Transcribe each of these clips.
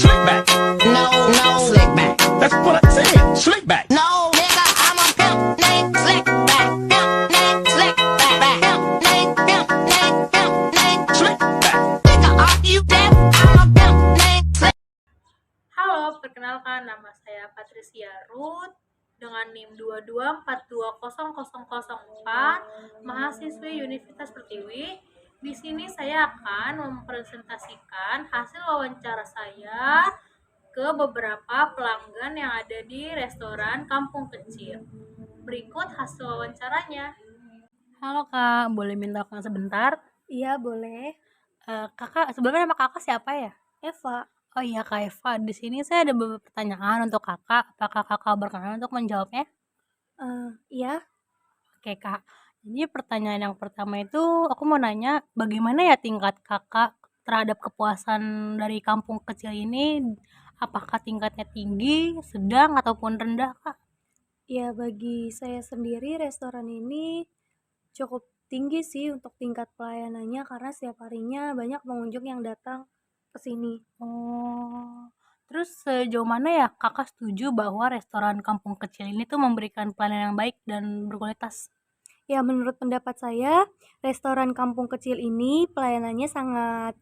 Slick back. No, no, slick back. That's what I said. Slick back. No, nigga, I'm a pimp named Slick back. Pimp named Slick back. Pimp named, pimp named, pimp named Slick back. Nigga, are you deaf? I'm a pimp named Slick. Halo, perkenalkan nama saya Patricia Ruth dengan NIM 22420004, mahasiswi Universitas Pertiwi. Di sini saya akan mempresentasikan hasil wawancara saya ke beberapa pelanggan yang ada di restoran Kampung Kecil. Berikut hasil wawancaranya. Halo Kak, boleh minta waktu sebentar? Iya, boleh. Kakak, sebenarnya nama kakak siapa ya? Eva. Oh iya Kak Eva, di sini saya ada beberapa pertanyaan untuk kakak. Apakah kakak berkenan untuk menjawabnya? Iya. Oke Kak, jadi pertanyaan yang pertama itu aku mau nanya bagaimana ya tingkat kakak terhadap kepuasan dari kampung kecil ini? Apakah tingkatnya tinggi, sedang, ataupun rendah Kak? Ya, bagi saya sendiri restoran ini cukup tinggi sih untuk tingkat pelayanannya karena setiap harinya banyak pengunjung yang datang ke sini. Oh, terus sejauh mana ya kakak setuju bahwa restoran kampung kecil ini tuh memberikan pelayanan yang baik dan berkualitas? Ya, menurut pendapat saya, restoran kampung kecil ini pelayanannya sangat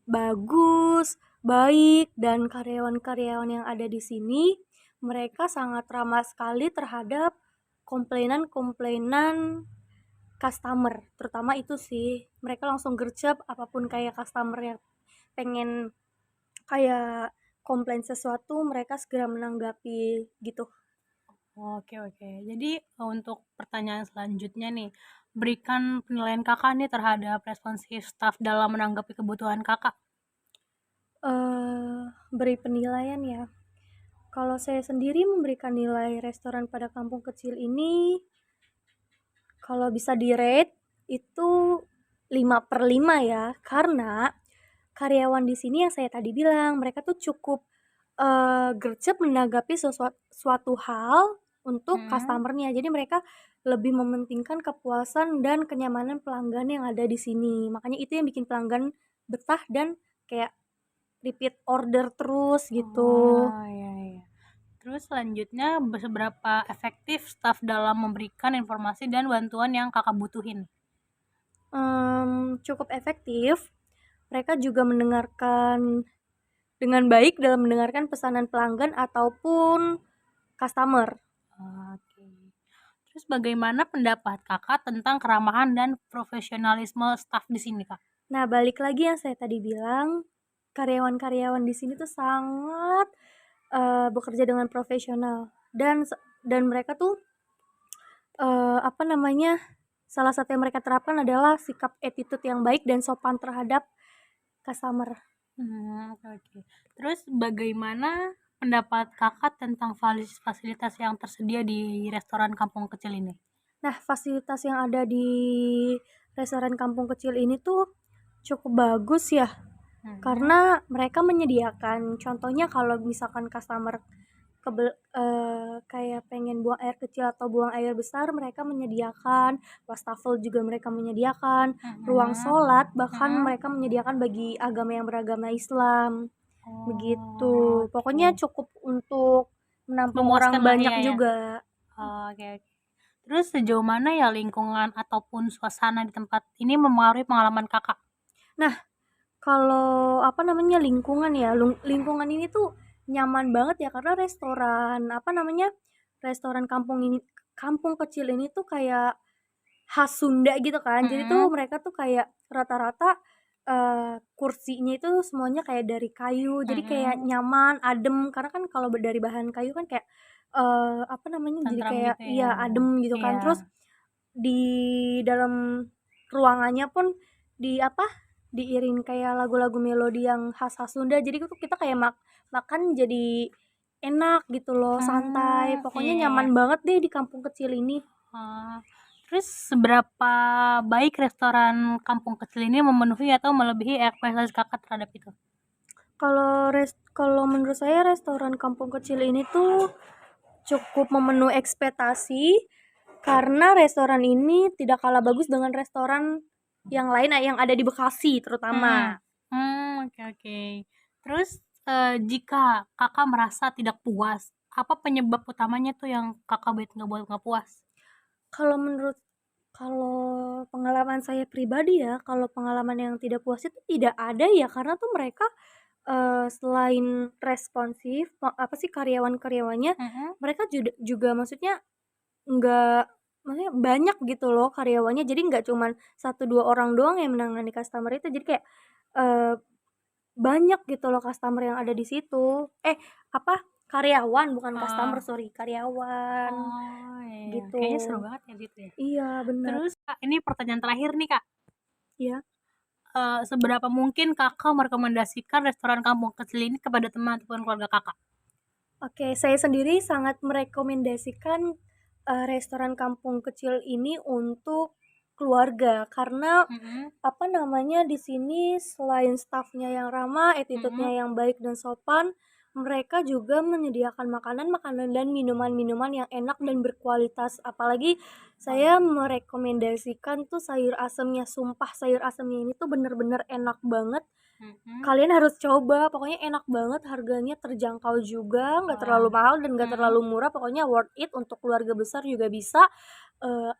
bagus, baik, dan karyawan-karyawan yang ada di sini mereka sangat ramah sekali terhadap komplainan-komplainan customer, terutama itu sih. Mereka langsung gercep apapun kayak customer yang pengen kayak komplain sesuatu, mereka segera menanggapi gitu. Oke. Jadi untuk pertanyaan selanjutnya nih, berikan penilaian kakak nih terhadap responsif staff dalam menanggapi kebutuhan kakak. Beri penilaian ya. Kalau saya sendiri memberikan nilai restoran pada kampung kecil ini, kalau bisa di-rate itu 5/5 ya, karena karyawan di sini yang saya tadi bilang, mereka tuh cukup gercep menanggapi suatu hal untuk customer-nya. Jadi mereka lebih mementingkan kepuasan dan kenyamanan pelanggan yang ada di sini. Makanya itu yang bikin pelanggan betah dan kayak repeat order terus gitu. Oh, iya. Terus selanjutnya seberapa efektif staff dalam memberikan informasi dan bantuan yang kakak butuhin? Cukup efektif. Mereka juga mendengarkan dengan baik dalam mendengarkan pesanan pelanggan ataupun customer. Oke. Terus bagaimana pendapat kakak tentang keramahan dan profesionalisme staff di sini kak? Nah, balik lagi yang saya tadi bilang, karyawan-karyawan di sini tuh sangat bekerja dengan profesional dan mereka tuh salah satu yang mereka terapkan adalah sikap attitude yang baik dan sopan terhadap customer. Oke. Terus bagaimana pendapat kakak tentang fasilitas yang tersedia di restoran kampung kecil ini? Nah, fasilitas yang ada di restoran kampung kecil ini tuh cukup bagus ya. Karena mereka menyediakan, contohnya kalau misalkan customer kayak pengen buang air kecil atau buang air besar, mereka menyediakan. Wastafel juga mereka menyediakan. Ruang sholat bahkan mereka menyediakan bagi agama yang beragama Islam. Begitu. Pokoknya cukup untuk menampung orang Memuaskan lah banyak ya. juga. Oke. Terus sejauh mana ya lingkungan ataupun suasana di tempat ini memengaruhi pengalaman kakak? Nah, kalau lingkungan ya, lingkungan ini tuh nyaman banget ya karena restoran kampung kecil ini tuh kayak khas Sunda gitu kan. Jadi tuh mereka tuh kayak rata-rata kursinya itu semuanya kayak dari kayu. Jadi kayak nyaman, adem, karena kan kalau dari bahan kayu kan kayak jadi Tentram kayak gitu ya. adem gitu kan. Iya. Terus di dalam ruangannya pun diiring kayak lagu-lagu melodi yang khas-khas Sunda. Jadi tuh kita kayak makan jadi enak gitu loh, santai. Pokoknya iya. nyaman banget deh di kampung kecil ini. Terus seberapa baik restoran kampung kecil ini memenuhi atau melebihi ekspektasi kakak terhadap itu? Kalau menurut saya restoran kampung kecil ini tuh cukup memenuhi ekspektasi karena restoran ini tidak kalah bagus dengan restoran yang lain yang ada di Bekasi terutama. Oke. Terus jika kakak merasa tidak puas, apa penyebab utamanya tuh yang kakak ngebuat nggak puas? Kalau pengalaman saya pribadi ya, kalau pengalaman yang tidak puas itu tidak ada ya, karena tuh mereka, selain responsif, karyawan-karyawannya, Mhm. mereka juga maksudnya nggak maksudnya banyak gitu loh karyawannya, jadi nggak cuman satu 2 orang doang yang menangani customer itu, jadi kayak, eee, banyak gitu loh customer yang ada di situ. Karyawan bukan customer, Oh. sorry, karyawan, Oh, iya. gitu. Kayaknya seru banget ya gitu ya. Iya, bener. Terus Kak, ini pertanyaan terakhir nih Kak. Iya. Seberapa mungkin Kakak merekomendasikan restoran kampung kecil ini kepada teman ataupun keluarga Kakak? Oke, saya sendiri sangat merekomendasikan, restoran kampung kecil ini untuk keluarga, karena Mhm. di sini selain stafnya yang ramah, attitude-nya Mhm. yang baik dan sopan, mereka juga menyediakan makanan-makanan dan minuman-minuman yang enak dan berkualitas. Apalagi saya merekomendasikan tuh sayur asemnya, sumpah sayur asemnya ini tuh bener-bener enak banget. Mhm. Kalian harus coba, pokoknya enak banget, harganya terjangkau juga, nggak terlalu Wah. mahal dan nggak Mhm. terlalu murah, pokoknya worth it untuk keluarga besar juga bisa,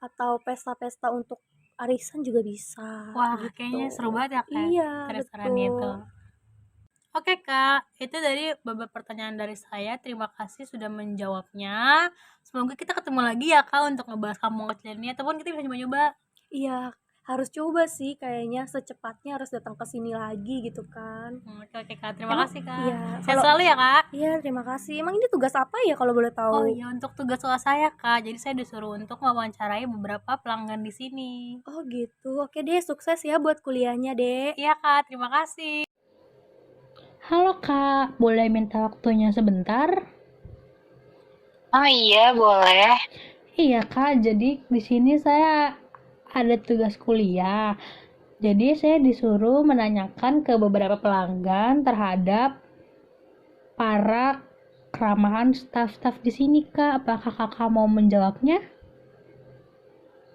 atau pesta-pesta untuk arisan juga bisa, Wah, kayaknya seru gitu. banget ya Kak, ke Iya, restoran itu. betul. Oke Kak, itu dari beberapa pertanyaan dari saya. Terima kasih sudah menjawabnya. Semoga kita ketemu lagi ya Kak untuk ngebahas kampung kecil ini ataupun kita bisa nyoba-nyoba. Iya, harus coba sih kayaknya secepatnya harus datang ke sini lagi gitu kan. Oke oke Kak, terima Emang kasih Kak. iya, Sehat selalu ya Kak. iya, terima kasih. Emang ini tugas apa ya kalau boleh Oh tahu? iya, untuk tugas UAS saya Kak, jadi saya disuruh untuk mewawancarai beberapa pelanggan di sini. Oh gitu, oke deh, sukses ya buat kuliahnya, Dek. Iya Kak, terima kasih. Halo Kak, boleh minta waktunya sebentar? Oh iya, boleh. Iya Kak, jadi di sini saya ada tugas kuliah. Jadi saya disuruh menanyakan ke beberapa pelanggan terhadap para keramahan staf-staf di sini Kak. Apakah Kakak mau menjawabnya?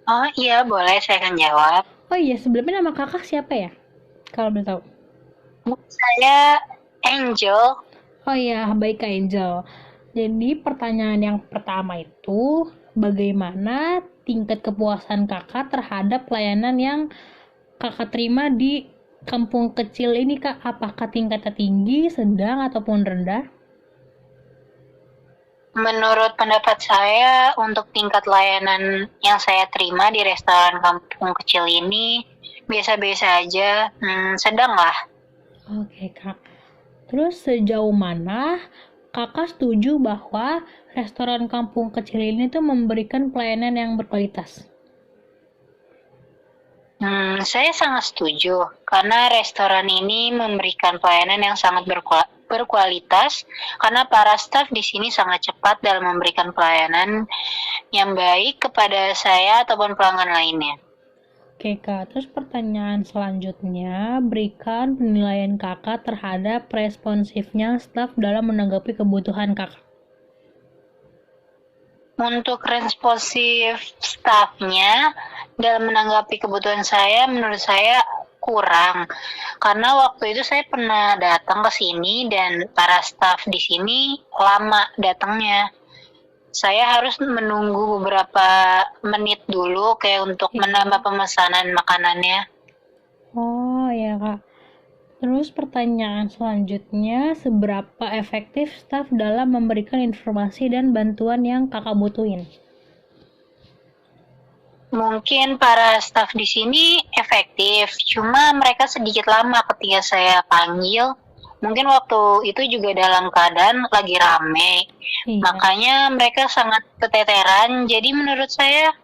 Oh iya, boleh, saya akan jawab. Oh iya, sebelumnya nama Kakak siapa ya? Kalau boleh tahu. Saya Angel. Oh iya, baik Kak Angel. Jadi pertanyaan yang pertama itu, bagaimana tingkat kepuasan Kakak terhadap pelayanan yang Kakak terima di kampung kecil ini Kak? Apakah tingkatnya tinggi, sedang, ataupun rendah? Menurut pendapat saya, untuk tingkat layanan yang saya terima di restoran kampung kecil ini, biasa-biasa aja, sedang lah. Oke Kak. Terus sejauh mana Kakak setuju bahwa restoran kampung kecil ini tuh memberikan pelayanan yang berkualitas? Saya sangat setuju, karena restoran ini memberikan pelayanan yang sangat berkualitas, karena para staf di sini sangat cepat dalam memberikan pelayanan yang baik kepada saya ataupun pelanggan lainnya. Oke Kak, terus pertanyaan selanjutnya, berikan penilaian Kakak terhadap responsifnya staf dalam menanggapi kebutuhan Kakak. Untuk responsif stafnya dalam menanggapi kebutuhan saya, menurut saya kurang. Karena waktu itu saya pernah datang ke sini dan para staf di sini lama datangnya. Saya harus menunggu beberapa menit dulu kayak untuk menambah pemesanan makanannya. Oh ya Kak. Terus pertanyaan selanjutnya, seberapa efektif staf dalam memberikan informasi dan bantuan yang Kakak butuhin? Mungkin para staf di sini efektif, cuma mereka sedikit lama ketika saya panggil. Mungkin waktu itu juga dalam keadaan lagi rame, Iya. makanya mereka sangat keteteran. Jadi menurut saya,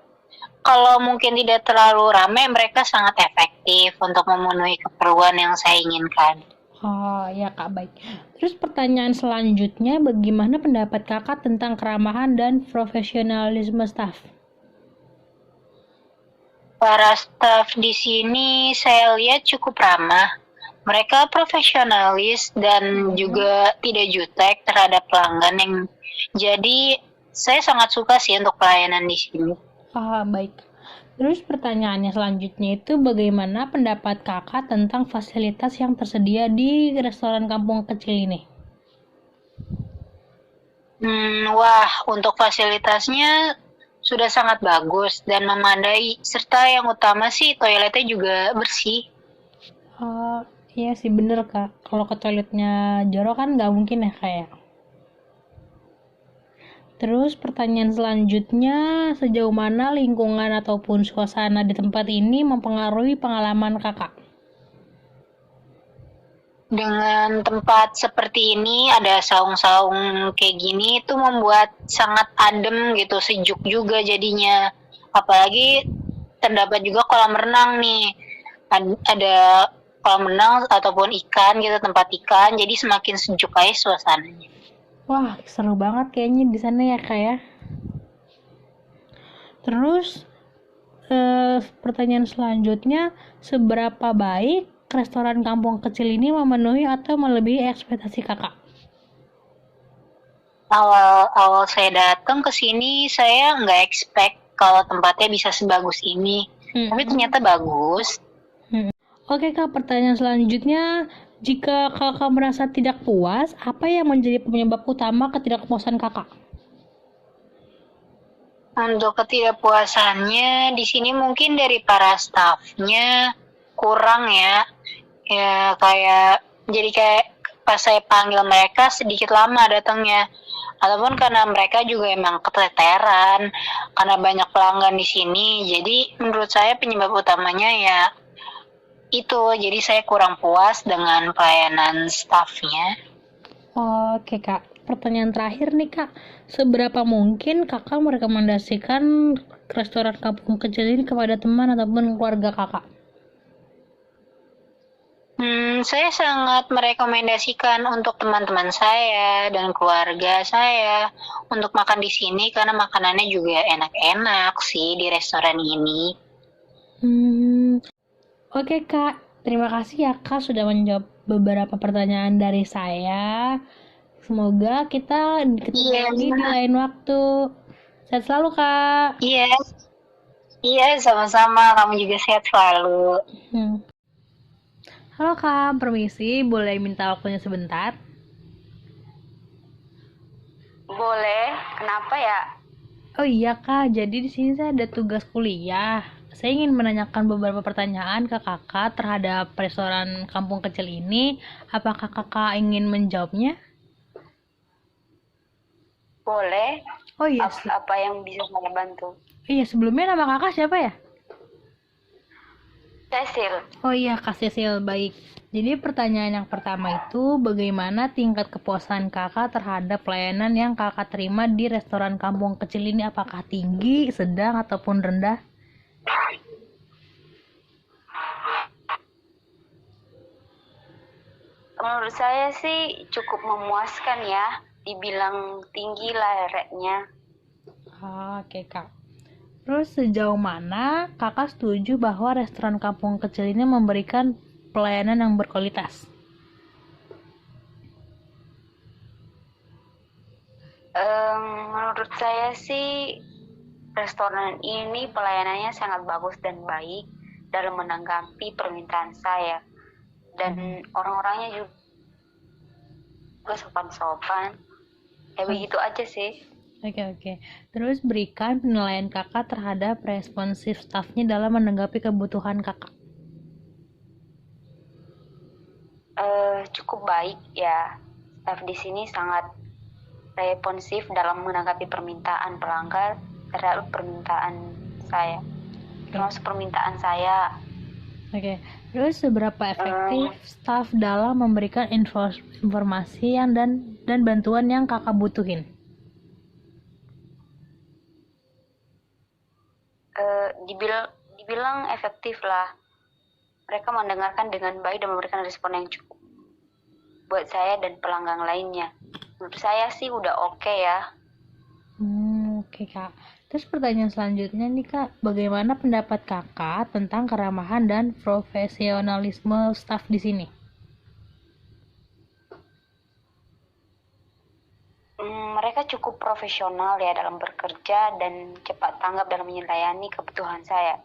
kalau mungkin tidak terlalu rame, mereka sangat efektif untuk memenuhi keperluan yang saya inginkan. Oh ya Kak, baik. Terus pertanyaan selanjutnya, bagaimana pendapat Kakak tentang keramahan dan profesionalisme staf? Para staf di sini saya lihat cukup ramah. Mereka profesionalis dan juga tidak jutek terhadap pelanggan yang jadi saya sangat suka sih untuk pelayanan di sini. Baik. Terus pertanyaannya selanjutnya itu bagaimana pendapat Kakak tentang fasilitas yang tersedia di restoran kampung kecil ini? Wah, untuk fasilitasnya sudah sangat bagus dan memadai, serta yang utama sih toiletnya juga bersih. Oh, iya sih bener Kak. Kalau ke toiletnya jorok kan nggak mungkin ya kayak. Terus pertanyaan selanjutnya, sejauh mana lingkungan ataupun suasana di tempat ini mempengaruhi pengalaman Kakak? Dengan tempat seperti ini, ada saung-saung kayak gini, itu membuat sangat adem gitu, sejuk juga jadinya. Apalagi terdapat juga kolam renang nih. Ada kolam renang ataupun ikan gitu, tempat ikan, jadi semakin sejuk aja suasananya. Wah, seru banget kayaknya di sana ya Kak ya. Terus pertanyaan selanjutnya, seberapa baik restoran kampung kecil ini memenuhi atau melebihi ekspektasi Kakak? Awal saya datang ke sini, saya nggak expect kalau tempatnya bisa sebagus ini. Tapi ternyata bagus. Oke Kak, pertanyaan selanjutnya, jika Kakak merasa tidak puas, apa yang menjadi penyebab utama ketidakpuasan Kakak? Untuk ketidakpuasannya di sini mungkin dari para stafnya kurang ya. Ya kayak jadi kayak pas saya panggil mereka sedikit lama datangnya. Ataupun karena mereka juga emang keteteran karena banyak pelanggan di sini. Jadi menurut saya penyebab utamanya ya itu. Jadi saya kurang puas dengan pelayanan stafnya. Oke Kak, pertanyaan terakhir nih Kak, seberapa mungkin Kakak merekomendasikan restoran kampung kecil ini kepada teman ataupun keluarga Kakak? Saya sangat merekomendasikan untuk teman-teman saya dan keluarga saya untuk makan di sini karena makanannya juga enak-enak sih di restoran ini. Oke Kak, terima kasih ya Kak sudah menjawab beberapa pertanyaan dari saya. Semoga kita ketemu lagi di lain waktu. Sehat selalu Kak. Iya, sama-sama. Kamu juga sehat selalu. Halo Kak, permisi, boleh minta waktunya sebentar? Boleh, kenapa ya? Oh iya Kak, jadi di sini saya ada tugas kuliah. Saya ingin menanyakan beberapa pertanyaan ke Kakak terhadap restoran kampung kecil ini. Apakah Kakak ingin menjawabnya? Boleh. Oh iya. Apa yang bisa saya bantu? Iya, sebelumnya nama Kakak siapa ya? Cecil. Oh iya, Kak Cecil, baik. Jadi pertanyaan yang pertama itu, bagaimana tingkat kepuasan Kakak terhadap pelayanan yang Kakak terima di restoran kampung kecil ini? Apakah tinggi, sedang, ataupun rendah? Menurut saya sih cukup memuaskan ya, dibilang tinggi lah rate-nya. Oke Kak. Terus sejauh mana Kakak setuju bahwa restoran kampung kecil ini memberikan pelayanan yang berkualitas? Menurut saya sih restoran ini pelayanannya sangat bagus dan baik dalam menanggapi permintaan saya. Dan orang-orangnya juga sopan-sopan. Ya begitu aja sih. Oke. Terus berikan penilaian Kakak terhadap responsif stafnya dalam menanggapi kebutuhan Kakak. Cukup baik ya. Staf di sini sangat responsif dalam menanggapi permintaan pelanggan terhadap permintaan saya. Termasuk permintaan saya. Oke. Terus seberapa efektif staf dalam memberikan informasi dan bantuan yang Kakak butuhin? Dibilang efektif lah. Mereka mendengarkan dengan baik dan memberikan respon yang cukup buat saya dan pelanggan lainnya. Menurut saya sih udah oke ya. Oke Kak. Terus pertanyaan selanjutnya nih Kak, bagaimana pendapat Kakak tentang keramahan dan profesionalisme staf di sini? Mereka cukup profesional ya dalam bekerja dan cepat tanggap dalam melayani kebutuhan saya.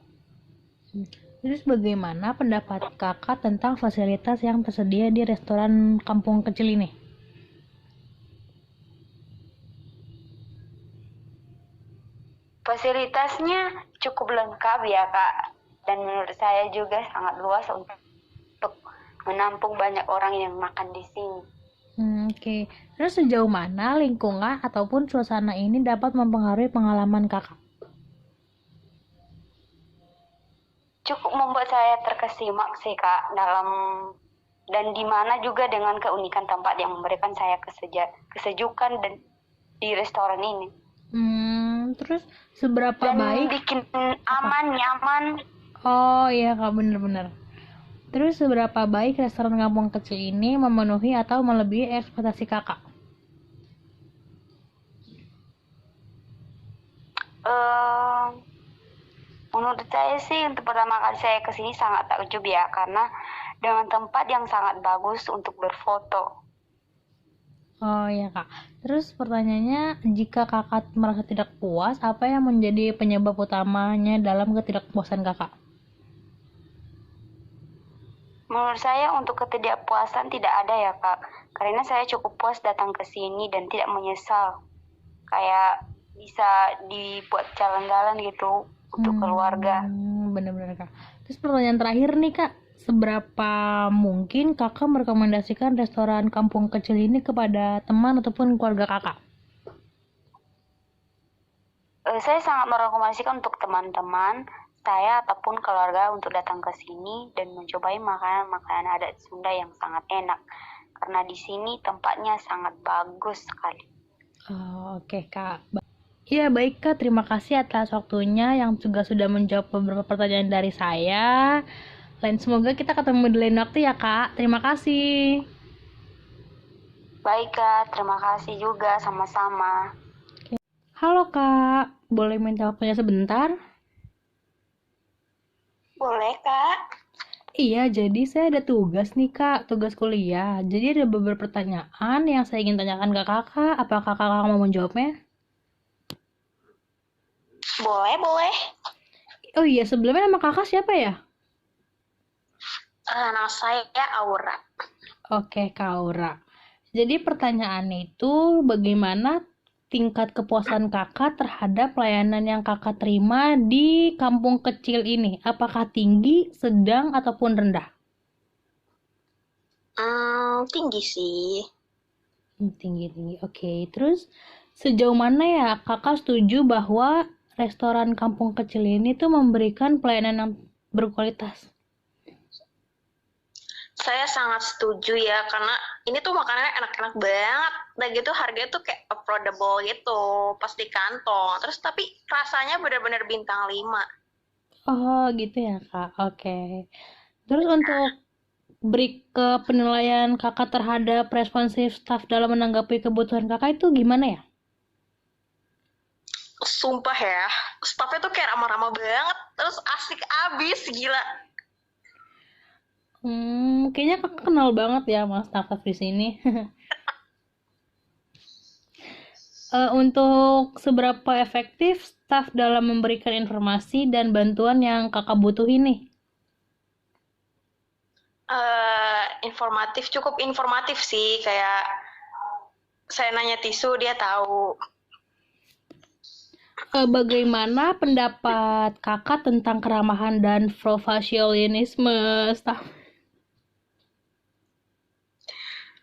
Terus bagaimana pendapat Kakak tentang fasilitas yang tersedia di restoran kampung kecil ini? Fasilitasnya cukup lengkap ya Kak, dan menurut saya juga sangat luas untuk menampung banyak orang yang makan di sini. Oke. Terus sejauh mana lingkungan ataupun suasana ini dapat mempengaruhi pengalaman kakak? Cukup membuat saya terkesimak sih Kak dan di mana juga dengan keunikan tempat yang memberikan saya kesejukan dan di restoran ini. Terus seberapa Dan baik? bikin aman, nyaman. Oh iya kak, bener-bener. Terus seberapa baik restoran kampung kecil ini memenuhi atau melebihi ekspektasi kakak? Menurut saya sih untuk pertama kali saya kesini sangat takjub ya, karena dengan tempat yang sangat bagus untuk berfoto. Oh iya kak. Terus pertanyaannya, jika kakak merasa tidak puas, apa yang menjadi penyebab utamanya dalam ketidakpuasan kakak? Menurut saya untuk ketidakpuasan tidak ada ya Kak, karena saya cukup puas datang ke sini dan tidak menyesal. Kayak bisa dibuat jalan-jalan gitu untuk keluarga. Bener-bener kak. Terus pertanyaan terakhir nih kak, seberapa mungkin kakak merekomendasikan restoran kampung kecil ini kepada teman ataupun keluarga kakak? Saya sangat merekomendasikan untuk teman-teman saya ataupun keluarga untuk datang ke sini dan mencobai makanan-makanan adat Sunda yang sangat enak. Karena di sini tempatnya sangat bagus sekali. Oke kak. Iya baik kak, terima kasih atas waktunya yang juga sudah menjawab beberapa pertanyaan dari saya. Semoga kita ketemu di lain waktu ya kak. Terima kasih. Baik Kak, terima kasih juga, sama-sama. Halo kak, boleh minta waktunya sebentar? Boleh Kak. Iya, jadi saya ada tugas nih kak, tugas kuliah. Jadi ada beberapa pertanyaan yang saya ingin tanyakan ke kakak. Apakah kakak mau menjawabnya? Boleh. Oh iya, sebelumnya nama kakak siapa ya? Nama saya Aura. Oke, Kak Aura. Jadi pertanyaannya itu bagaimana tingkat kepuasan kakak terhadap pelayanan yang kakak terima di kampung kecil ini? Apakah tinggi, sedang, ataupun rendah? Tinggi sih. Tinggi. Oke, terus sejauh mana ya kakak setuju bahwa restoran kampung kecil ini tuh memberikan pelayanan yang berkualitas? Saya sangat setuju ya, karena ini tuh makanannya enak-enak banget. Dan gitu harganya tuh kayak affordable gitu, pas di kantong. Terus tapi rasanya benar-benar bintang 5. Oh gitu ya kak, oke. Terus untuk beri ke penilaian kakak terhadap responsif staff dalam menanggapi kebutuhan kakak itu gimana ya? Sumpah ya, staffnya tuh kayak ramah-ramah banget. Terus asik abis, gila. Kayaknya kakak kenal banget ya sama staff di sini. Untuk seberapa efektif staff dalam memberikan informasi dan bantuan yang kakak butuhin nih? Cukup informatif sih, kayak saya nanya tisu dia tahu. Bagaimana pendapat kakak tentang keramahan dan profesionalisme staff?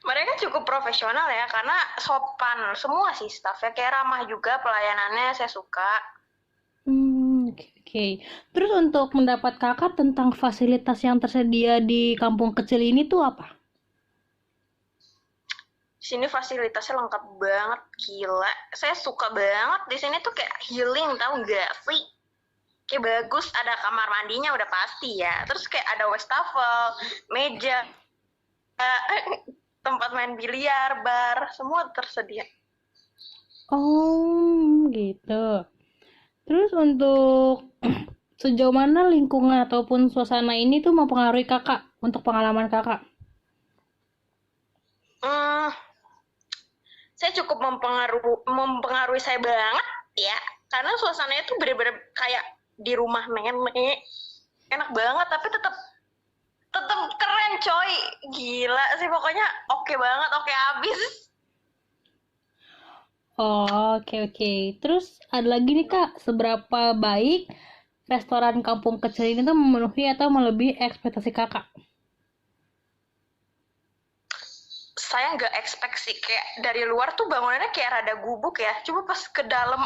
Mereka cukup profesional ya, karena sopan semua sih staffnya, kayak ramah juga pelayanannya, saya suka. Oke. Terus untuk pendapat kakak tentang fasilitas yang tersedia di kampung kecil ini tuh apa? Sini fasilitasnya lengkap banget, gila. Saya suka banget di sini tuh kayak healing, tahu nggak sih? Kayak bagus, ada kamar mandinya udah pasti ya. Terus kayak ada wastafel, meja, tempat main biliar, bar, semua tersedia. Oh, gitu. Terus untuk sejauh mana lingkungan ataupun suasana ini tuh mempengaruhi kakak untuk pengalaman kakak? Saya cukup mempengaruhi saya banget ya, karena suasananya tuh bener-bener kayak di rumah nenek, enak banget, tapi tetap keren coy, gila sih pokoknya, oke banget, oke abis. Oh, oke oke. Terus ada lagi nih Kak, seberapa baik restoran kampung kecil ini tuh memenuhi atau melebihi ekspektasi Kakak? Saya nggak expect sih, kayak dari luar tuh bangunannya kayak rada gubuk ya, coba pas ke dalam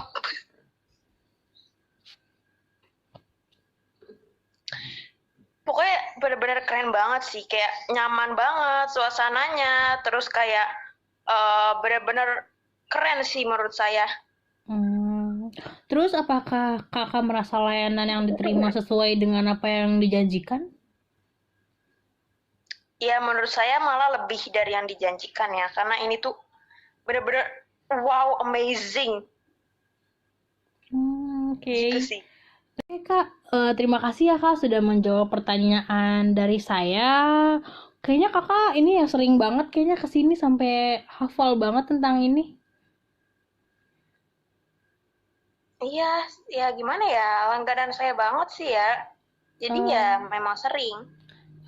pokoknya bener-bener keren banget sih, kayak nyaman banget suasananya, terus kayak bener-bener keren sih menurut saya. Hmm. Terus apakah Kakak merasa layanan yang diterima sesuai dengan apa yang dijanjikan? Ya menurut saya malah lebih dari yang dijanjikan ya, karena ini tuh bener-bener wow, amazing Oke. gitu sih. Oke Kak, terima kasih ya Kak sudah menjawab pertanyaan dari saya. Kayaknya Kakak ini ya sering banget kayaknya kesini sampai hafal banget tentang ini. Iya, ya gimana ya, langganan saya banget sih ya, jadi ya memang sering.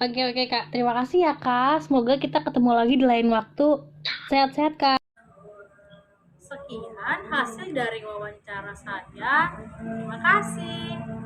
Oke oke Kak, terima kasih ya Kak. Semoga kita ketemu lagi di lain waktu. Sehat-sehat Kak. Sekian hasil dari wawancara saya. Terima kasih.